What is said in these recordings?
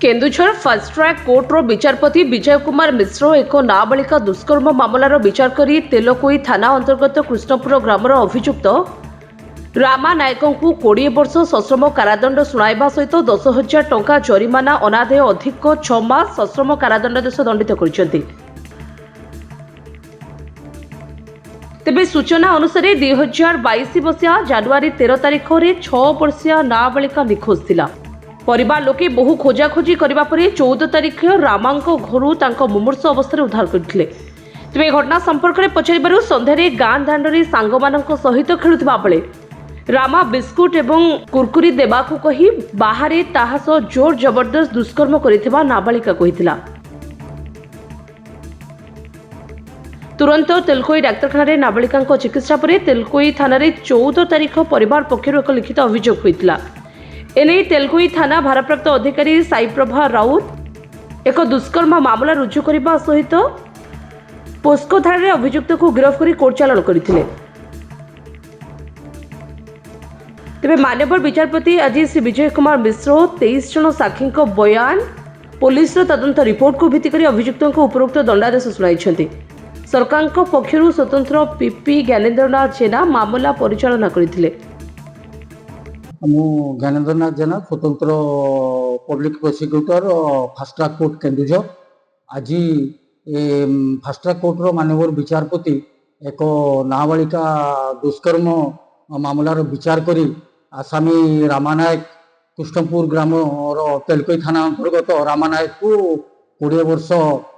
Keonjhar fast track कोर्टर विचारपति Vijay Kumar Mishra एक नाबालिका दुष्कर्म मामलार विचार करी तेलकोई थाना अंतर्गत कृष्णपुर ग्रामर अभियुक्त रामा नायक को 20 वर्ष सश्रम कारादंड शुणाइबा सहित 10,000 टंका जरिमाना अनादाय अधिक 6 मास सश्रम कारादंडादेश दंडित कर तेबे सूचना अनुसार 2022 मसीहा जानुआरी 13 तारिख में 6 वर्षीय नाबालिका निखोज थिला। परिवार लोके बहु खोजाखोजी करबा परे 14 तारिख रामांको घरु तांको मुमूर्ष अवस्था उद्धार करथिले। तेबे घटना संपर्क में पचारिबारु संध्यारे गाँ दांडरे सांगमानंको सहित खेलुथिबा बेले रामा बिस्कुट एवं कुरकुरी देबाकू कही बाहरे ताहा सह जोर जबरदस्त दुष्कर्म करिथिबा नाबालिका कहिथिला। तुरंत तेलकोई डाक्तरखाना नाबालिका चिकित्सा पर तेलकोई थाना 14 तारिख परिवार पक्षर एक लिखित अभियोग होता। एने तेलकोई थाना भारप्राप्त अधिकारी साईप्रभा राउत एक दुष्कर्म मामला रुजु करने सहित पोस्को थाना अभियुक्त को गिरफ्त कर कोर्ट चालाण करते। तेज मान्यवर विचारपति आज श्री विजय कुमार मिश्र 23 जन साक्षी बयान पुलिस तदंत रिपोर्ट को भित्ति कर अभियुक्त उपरोक्त दंडादेश शुणाई। सरकार पक्षर स्वतंत्र पीपी ज्ञानेन्द्रनाथ जेना मामला परिचालना करथिले। ज्ञानेन्द्रनाथ जेना स्वतंत्र public prosecutor fast track court Keonjhar आज फास्ट ट्रैक कोर्टर माननीय विचारपति एक नाबालिका दुष्कर्म मामलार विचार करी आसामी रामानायक कृष्णपुर ग्राम तेलकोई थाना अंतर्गत रामानायक को 20 वर्ष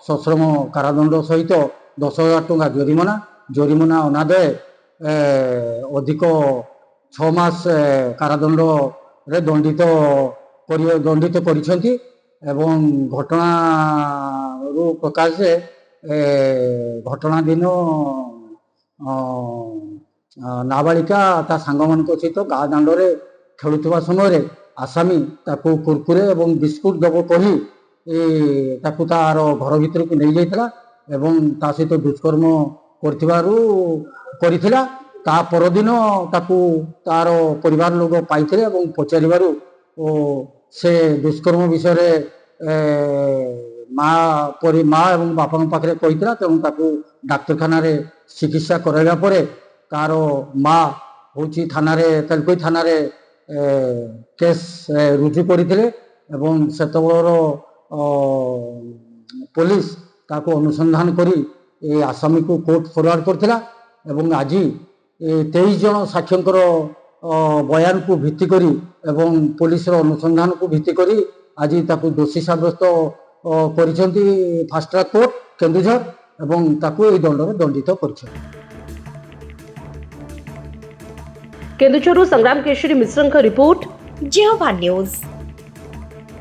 सश्रम कारादंड सहित 10,000 टंका जरिमाना अनादाय अधिक 6 मास कारादंड रे दंडित करिसेंती। एवं घटना रू प्रकाश घटना दिन नाबालिका ता सांगमान सहित गाँ दांडे खेलुवा समय आसामी ताकू कुरकुरे एवं बिस्कुट दब कही ताकू तार घर भीतर को नहीं जाइथिला एवं ता सहित दुष्कर्म करथिला। ता परदिन ताकू तार परिवार लोग पाइथिले एवं पचारिबारु से दुष्कर्म विषय माँ एवं बापा पाखे कहीथिला। तेणु ताकू डाक्तरखाना रे चिकित्सा कराइबा परे तार माँ होची थाना रे तेलकोई थाना रे केस रुजु करथिले एवं सेतबेलर पुलिस ताको अनुसंधान करी आसामी को कोर्ट फॉरवर्ड करथिला। एवं आज 23 जन साक्षींकर बयान को भित्ति करी एवं पुलिस अनुसंधान को भित्ति करी आज ताको दोषी साब्यस्त करिसेंती फास्ट ट्रैक कोर्ट केन्दुझर एवं ताको एई दंडरे दंडित करिसेंती। केन्दुझर संग्राम केशरी मिश्र रिपोर्ट जेहोवा न्यूज।